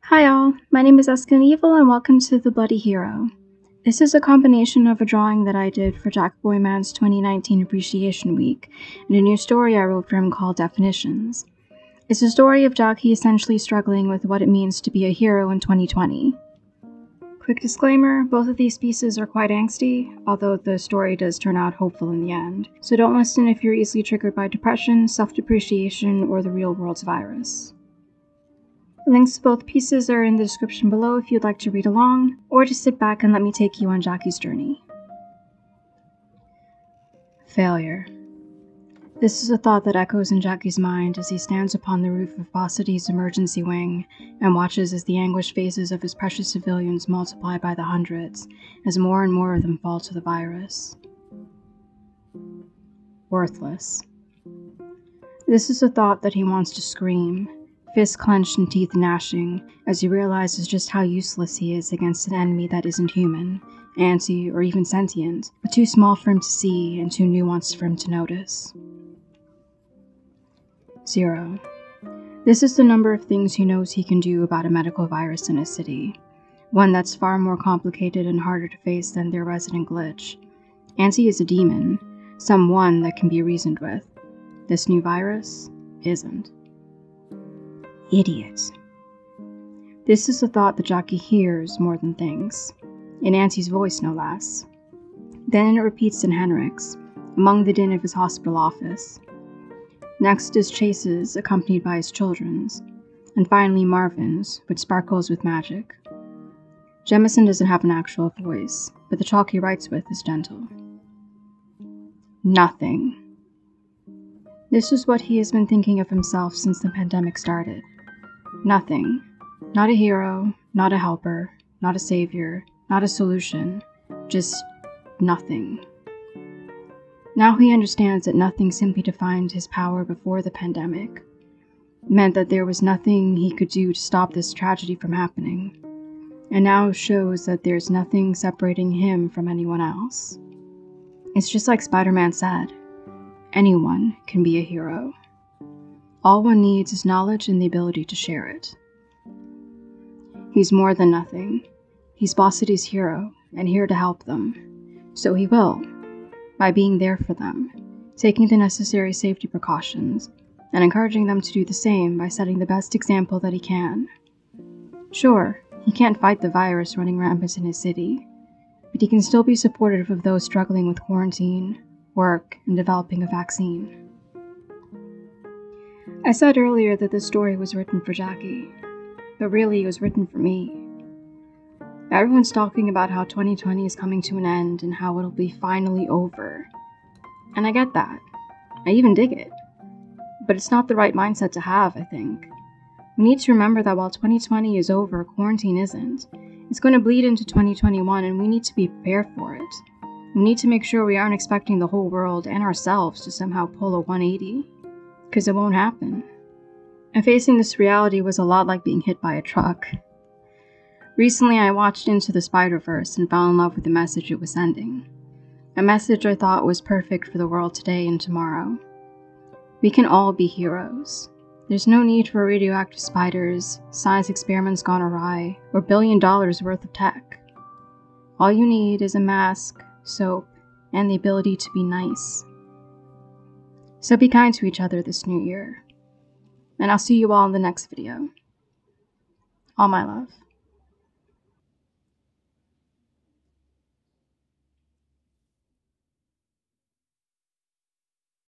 Hi all, my name is Evil and welcome to The Bloody Hero. This is a combination of a drawing that I did for Jackieboy-Man's 2019 Appreciation Week and a new story I wrote for him called Definitions. It's a story of Jackie essentially struggling with what it means to be a hero in 2020. Quick disclaimer, both of these pieces are quite angsty, although the story does turn out hopeful in the end. So don't listen if you're easily triggered by depression, self-depreciation, or the real world's virus. Links to both pieces are in the description below if you'd like to read along, or just sit back and let me take you on Jackie's journey. Failure. This is a thought that echoes in Jackie's mind as he stands upon the roof of Boss City's emergency wing and watches as the anguished faces of his precious civilians multiply by the hundreds as more and more of them fall to the virus. Worthless. This is a thought that he wants to scream, fists clenched and teeth gnashing, as he realizes just how useless he is against an enemy that isn't human, anti, or even sentient, but too small for him to see and too nuanced for him to notice. 0. This is the number of things he knows he can do about a medical virus in his city, one that's far more complicated and harder to face than their resident glitch. Anti is a demon, someone that can be reasoned with. This new virus isn't. Idiot. This is a thought that Jackie hears more than thinks, in Auntie's voice no less. Then it repeats in Henrik's, among the din of his hospital office. Next is Chase's, accompanied by his children's, and finally Marvin's, which sparkles with magic. Jemison doesn't have an actual voice, but the chalk he writes with is gentle. Nothing. This is what he has been thinking of himself since the pandemic started. Nothing. Not a hero, not a helper, not a savior, not a solution. Just nothing. Now he understands that nothing simply defined his power before the pandemic. It meant that there was nothing he could do to stop this tragedy from happening. And now shows that there's nothing separating him from anyone else. It's just like Spider-Man said. Anyone can be a hero. All one needs is knowledge and the ability to share it. He's more than nothing. He's Boss City's hero, and here to help them. So he will, by being there for them, taking the necessary safety precautions, and encouraging them to do the same by setting the best example that he can. Sure, he can't fight the virus running rampant in his city, but he can still be supportive of those struggling with quarantine, work, and developing a vaccine. I said earlier that this story was written for Jackie, but really it was written for me. Everyone's talking about how 2020 is coming to an end and how it'll be finally over. And I get that. I even dig it. But it's not the right mindset to have, I think. We need to remember that while 2020 is over, quarantine isn't. It's going to bleed into 2021 and we need to be prepared for it. We need to make sure we aren't expecting the whole world and ourselves to somehow pull a 180. Because it won't happen. And facing this reality was a lot like being hit by a truck. Recently I watched Into the Spider-Verse and fell in love with the message it was sending. A message I thought was perfect for the world today and tomorrow. We can all be heroes. There's no need for radioactive spiders, science experiments gone awry, or $1 billion worth of tech. All you need is a mask, soap, and the ability to be nice. So be kind to each other this new year. And I'll see you all in the next video. All my love.